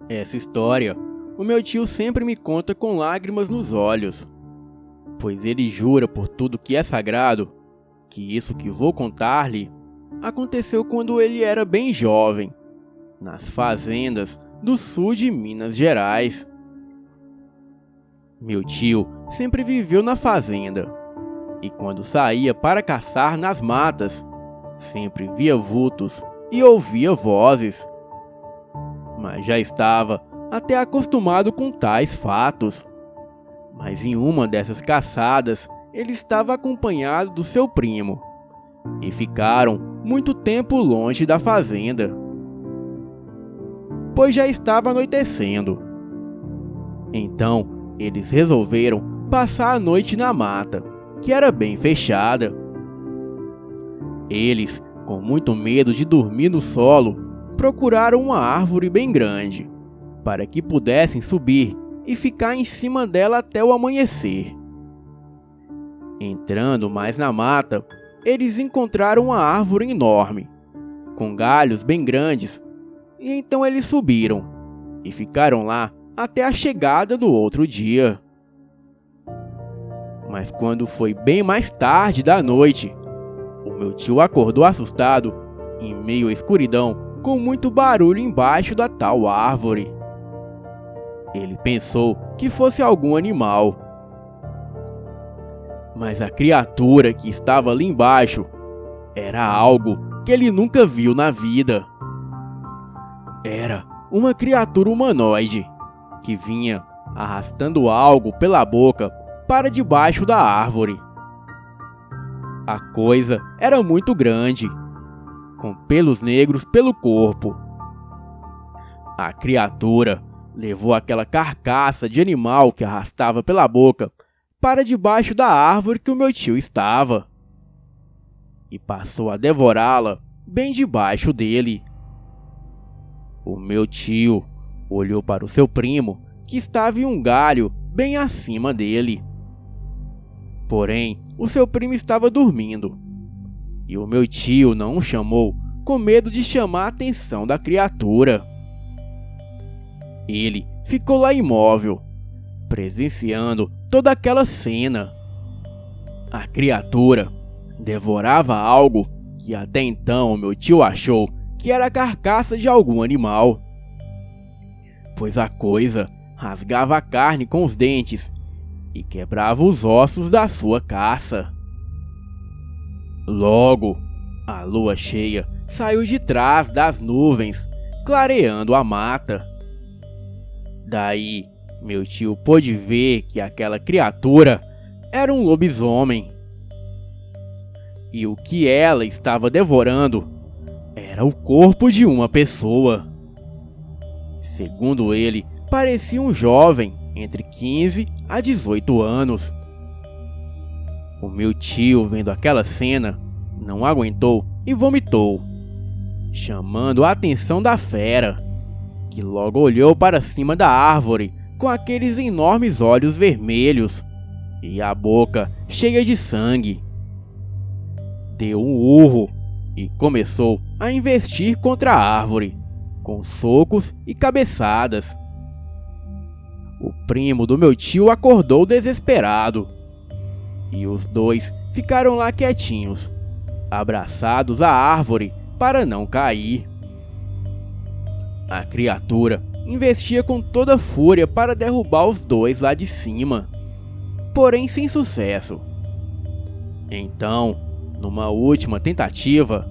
Essa história, o meu tio sempre me conta com lágrimas nos olhos, pois ele jura por tudo que é sagrado que isso que vou contar-lhe aconteceu quando ele era bem jovem, nas fazendas do sul de Minas Gerais. Meu tio sempre viveu na fazenda, e quando saía para caçar nas matas, sempre via vultos e ouvia vozes. Mas já estava até acostumado com tais fatos. Mas em uma dessas caçadas, ele estava acompanhado do seu primo, e ficaram muito tempo longe da fazenda, pois já estava anoitecendo. Então, eles resolveram passar a noite na mata, que era bem fechada. Eles, com muito medo de dormir no solo, procuraram uma árvore bem grande, para que pudessem subir e ficar em cima dela até o amanhecer. Entrando mais na mata, eles encontraram uma árvore enorme, com galhos bem grandes, e então eles subiram e ficaram lá até a chegada do outro dia. Mas quando foi bem mais tarde da noite, o meu tio acordou assustado, em meio à escuridão, com muito barulho embaixo da tal árvore. Ele pensou que fosse algum animal, mas a criatura que estava ali embaixo era algo que ele nunca viu na vida. Era uma criatura humanoide que vinha arrastando algo pela boca para debaixo da árvore. A coisa era muito grande, com pelos negros pelo corpo. A criatura levou aquela carcaça de animal que arrastava pela boca para debaixo da árvore que o meu tio estava, e passou a devorá-la bem debaixo dele. O meu tio olhou para o seu primo, que estava em um galho bem acima dele. Porém, o seu primo estava dormindo, e o meu tio não o chamou com medo de chamar a atenção da criatura. Ele ficou lá imóvel, presenciando toda aquela cena. A criatura devorava algo que até então o meu tio achou que era a carcaça de algum animal, pois a coisa rasgava a carne com os dentes e quebrava os ossos da sua caça. Logo, a lua cheia saiu de trás das nuvens, clareando a mata. Daí, meu tio pôde ver que aquela criatura era um lobisomem. E o que ela estava devorando era o corpo de uma pessoa. Segundo ele, parecia um jovem entre 15 a 18 anos. O meu tio, vendo aquela cena, não aguentou e vomitou, chamando a atenção da fera, que logo olhou para cima da árvore com aqueles enormes olhos vermelhos e a boca cheia de sangue. Deu um urro e começou a investir contra a árvore, com socos e cabeçadas. O primo do meu tio acordou desesperado, e os dois ficaram lá quietinhos, abraçados à árvore para não cair. A criatura investia com toda a fúria para derrubar os dois lá de cima, porém sem sucesso. Então, numa última tentativa,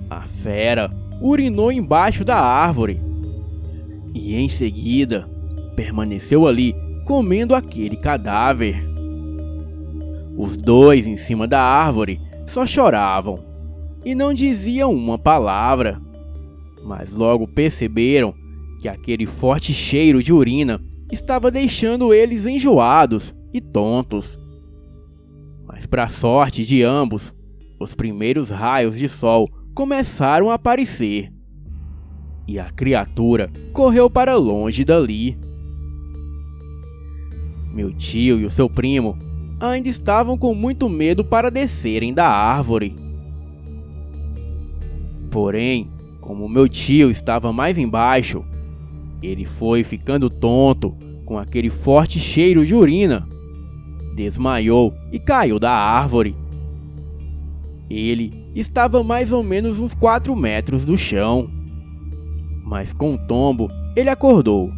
a fera urinou embaixo da árvore e em seguida permaneceu ali comendo aquele cadáver. Os dois em cima da árvore só choravam e não diziam uma palavra, mas logo perceberam que aquele forte cheiro de urina estava deixando eles enjoados e tontos. Mas para sorte de ambos, os primeiros raios de sol começaram a aparecer, e a criatura correu para longe dali. Meu tio e o seu primo ainda estavam com muito medo para descerem da árvore. Porém, como meu tio estava mais embaixo, Ele foi ficando tonto com aquele forte cheiro de urina. Desmaiou e caiu da árvore. Ele estava mais ou menos uns 4 metros do chão. Mas com o tombo, ele acordou.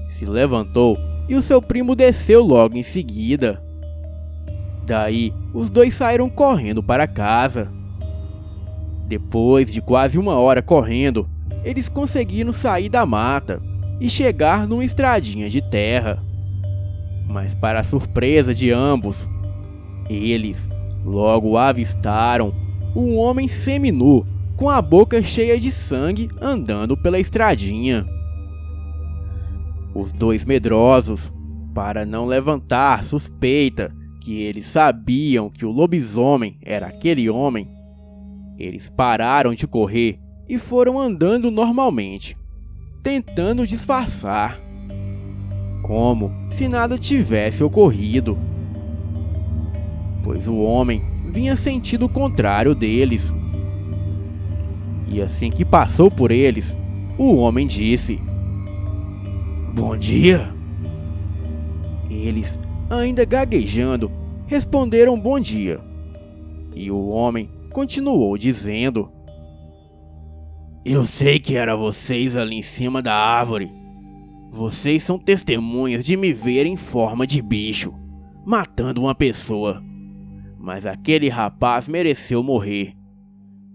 Se levantou e o seu primo desceu logo em seguida. Daí, os dois saíram correndo para casa. Depois de quase 1 hora correndo, eles conseguiram sair da mata e chegar numa estradinha de terra. Mas para a surpresa de ambos, eles logo avistaram um homem seminu com a boca cheia de sangue andando pela estradinha. Os dois medrosos, para não levantar suspeita que eles sabiam que o lobisomem era aquele homem, eles pararam de correr e foram andando normalmente, tentando disfarçar, como se nada tivesse ocorrido, pois o homem vinha sentido contrário deles. E assim que passou por eles, o homem disse: "Bom dia." Eles, ainda gaguejando, responderam bom dia. E o homem continuou dizendo: "Eu sei que era vocês ali em cima da árvore. Vocês são testemunhas de me ver em forma de bicho, matando uma pessoa. Mas aquele rapaz mereceu morrer.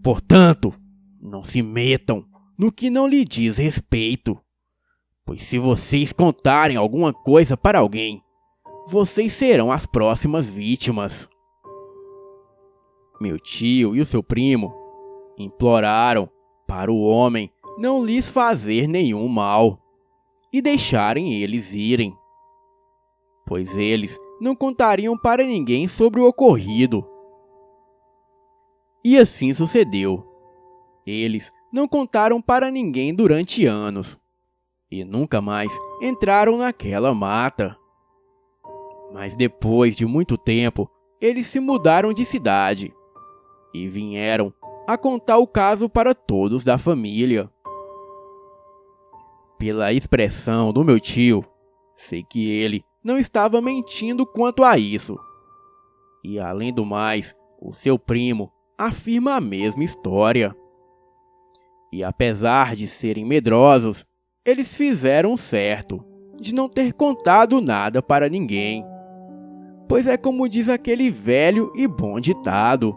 Portanto, não se metam no que não lhe diz respeito. Pois se vocês contarem alguma coisa para alguém, vocês serão as próximas vítimas." Meu tio e o seu primo imploraram para o homem não lhes fazer nenhum mal e deixarem eles irem, pois eles não contariam para ninguém sobre o ocorrido. E assim sucedeu. Eles não contaram para ninguém durante anos e nunca mais entraram naquela mata. Mas depois de muito tempo, eles se mudaram de cidade e vieram a contar o caso para todos da família. Pela expressão do meu tio, sei que ele não estava mentindo quanto a isso. E além do mais, o seu primo afirma a mesma história. E apesar de serem medrosos, eles fizeram o certo de não ter contado nada para ninguém. Pois é como diz aquele velho e bom ditado: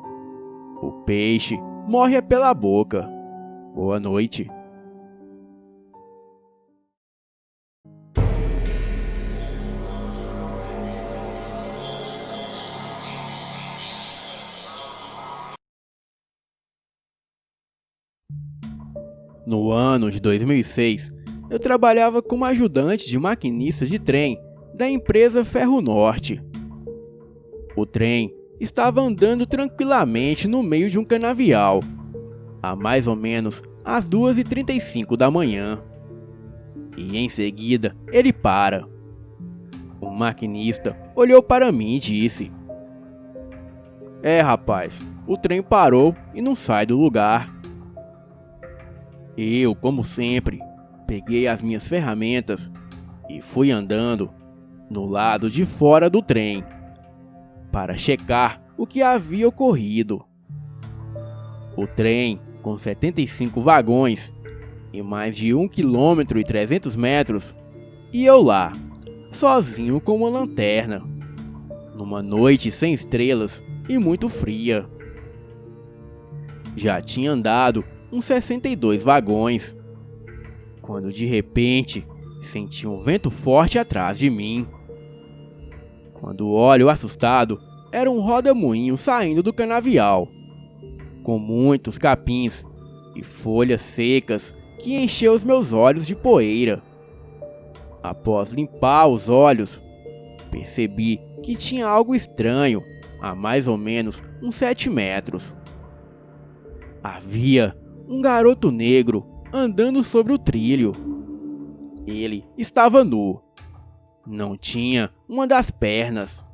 o peixe morre pela boca. Boa noite. No ano de 2006, eu trabalhava como ajudante de maquinista de trem da empresa Ferro Norte. O trem estava andando tranquilamente no meio de um canavial, a mais ou menos às 2h35 da manhã. E em seguida ele para. O maquinista olhou para mim e disse: rapaz, o trem parou e não sai do lugar." Eu, como sempre, peguei as minhas ferramentas e fui andando no lado de fora do trem para checar o que havia ocorrido. O trem, com 75 vagões e mais de 1,3 km, e eu lá, sozinho com uma lanterna, numa noite sem estrelas e muito fria. Já tinha andado uns 62 vagões, quando de repente senti um vento forte atrás de mim. Quando olho assustado, era um roda-moinho saindo do canavial, com muitos capins e folhas secas que encheu os meus olhos de poeira. Após limpar os olhos, percebi que tinha algo estranho a mais ou menos uns 7 metros. Havia um garoto negro andando sobre o trilho. Ele estava nu, não tinha uma das pernas,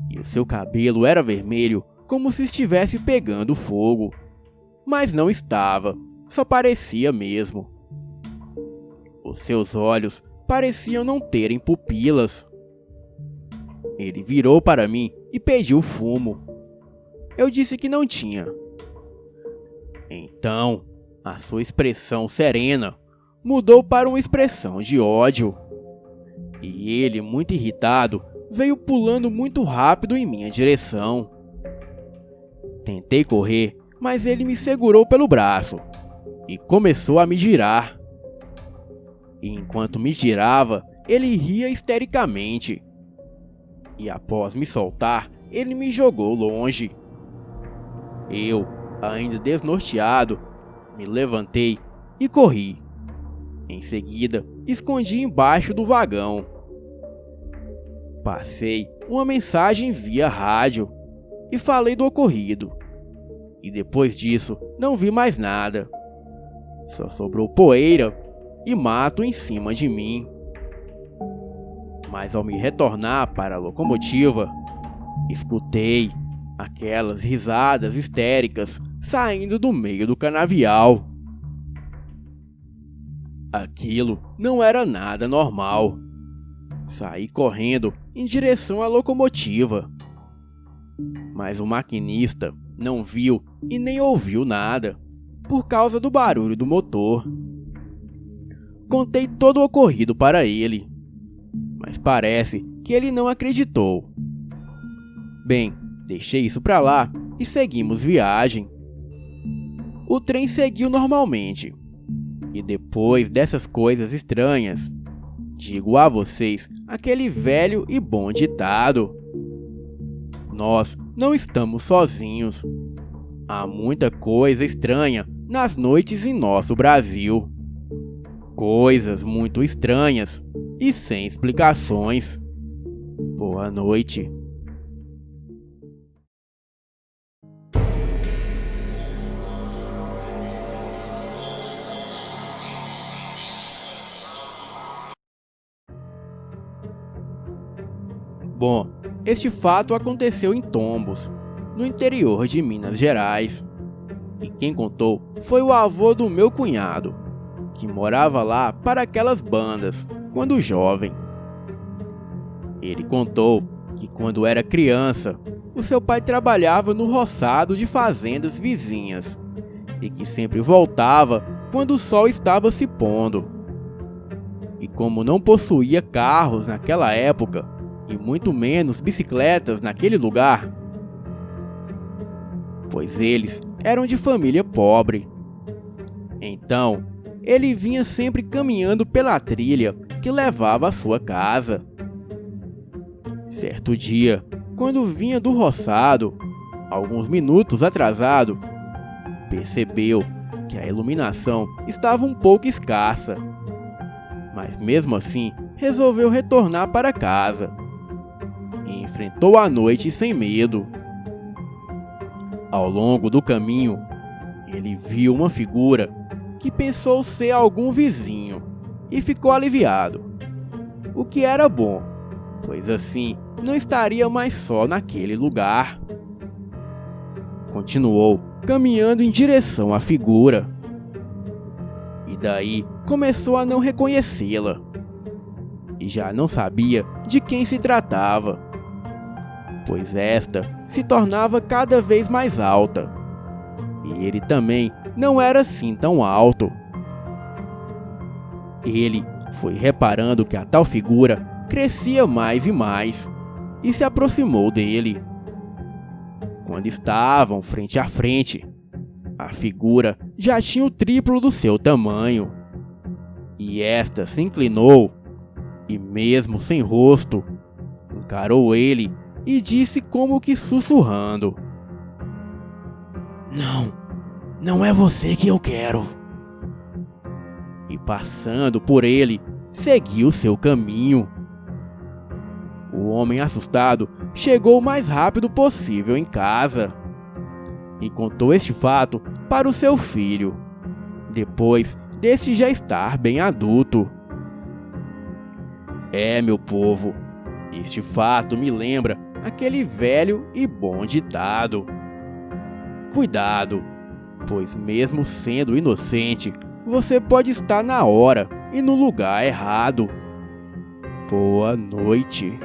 e o seu cabelo era vermelho como se estivesse pegando fogo, mas não estava, só parecia mesmo. O Os seus olhos pareciam não terem pupilas. Ele virou para mim e pediu fumo. Eu disse que não tinha. Então, a sua expressão serena mudou para uma expressão de ódio. E ele, muito irritado, veio pulando muito rápido em minha direção. Tentei correr, mas ele me segurou pelo braço e começou a me girar. E enquanto me girava, ele ria histericamente. E após me soltar, ele me jogou longe. Eu, ainda desnorteado, me levantei e corri. Em seguida, escondi embaixo do vagão. Passei uma mensagem via rádio e falei do ocorrido. E depois disso, não vi mais nada. Só sobrou poeira e mato em cima de mim. Mas ao me retornar para a locomotiva, escutei aquelas risadas histéricas saindo do meio do canavial. Aquilo não era nada normal. Saí correndo em direção à locomotiva. Mas o maquinista não viu e nem ouviu nada, por causa do barulho do motor. Contei todo o ocorrido para ele, mas parece que ele não acreditou. Bem, deixei isso pra lá e seguimos viagem. O trem seguiu normalmente. E depois dessas coisas estranhas, digo a vocês aquele velho e bom ditado: nós não estamos sozinhos. Há muita coisa estranha nas noites em nosso Brasil. Coisas muito estranhas e sem explicações. Boa noite. Bom, este fato aconteceu em Tombos, no interior de Minas Gerais. E quem contou foi o avô do meu cunhado, que morava lá para aquelas bandas, quando jovem. Ele contou que quando era criança, o seu pai trabalhava no roçado de fazendas vizinhas e que sempre voltava quando o sol estava se pondo. E como não possuía carros naquela época, e muito menos bicicletas naquele lugar, pois eles eram de família pobre. Então, ele vinha sempre caminhando pela trilha que levava à sua casa. Certo dia, quando vinha do roçado, alguns minutos atrasado, percebeu que a iluminação estava um pouco escassa, mas mesmo assim resolveu retornar para casa. E enfrentou a noite sem medo. Ao longo do caminho, ele viu uma figura que pensou ser algum vizinho e ficou aliviado. O que era bom, pois assim não estaria mais só naquele lugar. Continuou caminhando em direção à figura. E daí começou a não reconhecê-la. E já não sabia de quem se tratava, pois esta se tornava cada vez mais alta, e ele também não era assim tão alto. Ele foi reparando que a tal figura crescia mais e mais, e se aproximou dele. Quando estavam frente a frente, a figura já tinha o triplo do seu tamanho, e esta se inclinou, e mesmo sem rosto, encarou ele e disse como que sussurrando: Não é você que eu quero. E passando por ele, seguiu seu caminho. O homem assustado chegou o mais rápido possível em casa e contou este fato para o seu filho, depois deste já estar bem adulto. Meu povo, este fato me lembra aquele velho e bom ditado: cuidado, pois mesmo sendo inocente, você pode estar na hora e no lugar errado. Boa noite.